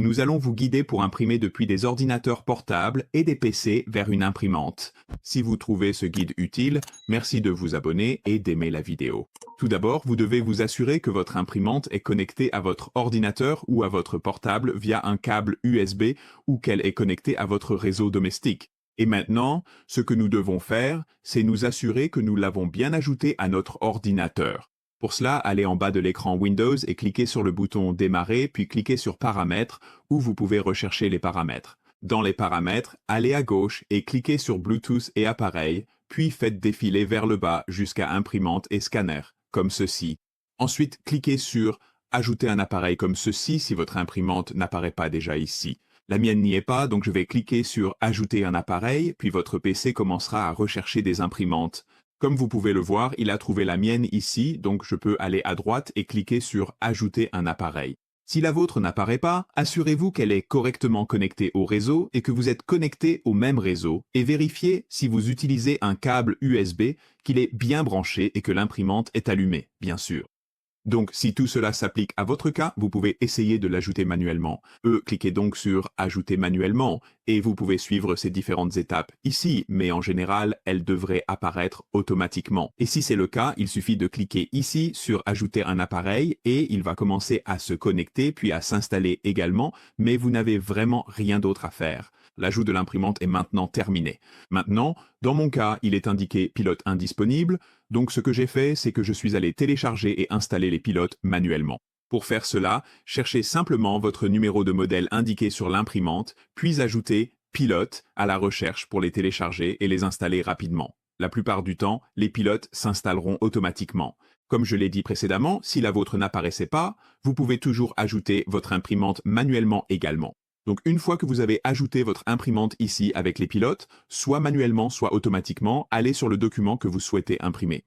Nous allons vous guider pour imprimer depuis des ordinateurs portables et des PC vers une imprimante. Si vous trouvez ce guide utile, merci de vous abonner et d'aimer la vidéo. Tout d'abord, vous devez vous assurer que votre imprimante est connectée à votre ordinateur ou à votre portable via un câble USB ou qu'elle est connectée à votre réseau domestique. Et maintenant, ce que nous devons faire, c'est nous assurer que nous l'avons bien ajoutée à notre ordinateur. Pour cela, allez en bas de l'écran Windows et cliquez sur le bouton Démarrer, puis cliquez sur Paramètres, où vous pouvez rechercher les paramètres. Dans les paramètres, allez à gauche et cliquez sur Bluetooth et appareil, puis faites défiler vers le bas jusqu'à Imprimante et Scanner, comme ceci. Ensuite, cliquez sur Ajouter un appareil comme ceci si votre imprimante n'apparaît pas déjà ici. La mienne n'y est pas, donc je vais cliquer sur Ajouter un appareil, puis votre PC commencera à rechercher des imprimantes. Comme vous pouvez le voir, il a trouvé la mienne ici, donc je peux aller à droite et cliquer sur Ajouter un appareil. Si la vôtre n'apparaît pas, assurez-vous qu'elle est correctement connectée au réseau et que vous êtes connecté au même réseau, et vérifiez si vous utilisez un câble USB qu'il est bien branché et que l'imprimante est allumée, bien sûr. Donc, si tout cela s'applique à votre cas, vous pouvez essayer de l'ajouter manuellement. Cliquez donc sur Ajouter manuellement et vous pouvez suivre ces différentes étapes ici, mais en général, elles devraient apparaître automatiquement. Et si c'est le cas, il suffit de cliquer ici sur Ajouter un appareil et il va commencer à se connecter puis à s'installer également, mais vous n'avez vraiment rien d'autre à faire. L'ajout de l'imprimante est maintenant terminé. Maintenant, dans mon cas, il est indiqué pilote indisponible, donc ce que j'ai fait, c'est que je suis allé télécharger et installer les pilotes manuellement. Pour faire cela, cherchez simplement votre numéro de modèle indiqué sur l'imprimante, puis ajoutez pilote à la recherche pour les télécharger et les installer rapidement. La plupart du temps, les pilotes s'installeront automatiquement. Comme je l'ai dit précédemment, si la vôtre n'apparaissait pas, vous pouvez toujours ajouter votre imprimante manuellement également. Donc une fois que vous avez ajouté votre imprimante ici avec les pilotes, soit manuellement, soit automatiquement, allez sur le document que vous souhaitez imprimer.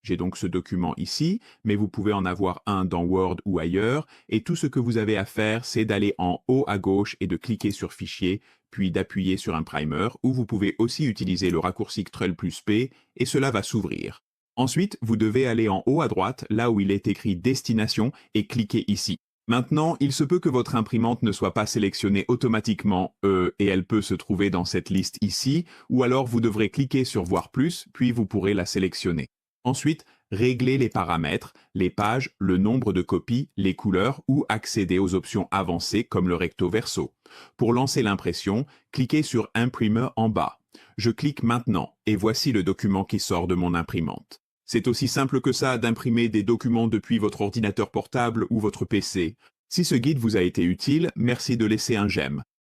J'ai donc ce document ici, mais vous pouvez en avoir un dans Word ou ailleurs, et tout ce que vous avez à faire, c'est d'aller en haut à gauche et de cliquer sur Fichier, puis d'appuyer sur Imprimer, ou vous pouvez aussi utiliser le raccourci Ctrl+P, et cela va s'ouvrir. Ensuite, vous devez aller en haut à droite, là où il est écrit Destination, et cliquer ici. Maintenant, il se peut que votre imprimante ne soit pas sélectionnée automatiquement, et elle peut se trouver dans cette liste ici, ou alors vous devrez cliquer sur Voir plus, puis vous pourrez la sélectionner. Ensuite, réglez les paramètres, les pages, le nombre de copies, les couleurs ou accéder aux options avancées comme le recto verso. Pour lancer l'impression, cliquez sur Imprimer en bas. Je clique maintenant, et voici le document qui sort de mon imprimante. C'est aussi simple que ça d'imprimer des documents depuis votre ordinateur portable ou votre PC. Si ce guide vous a été utile, merci de laisser un j'aime.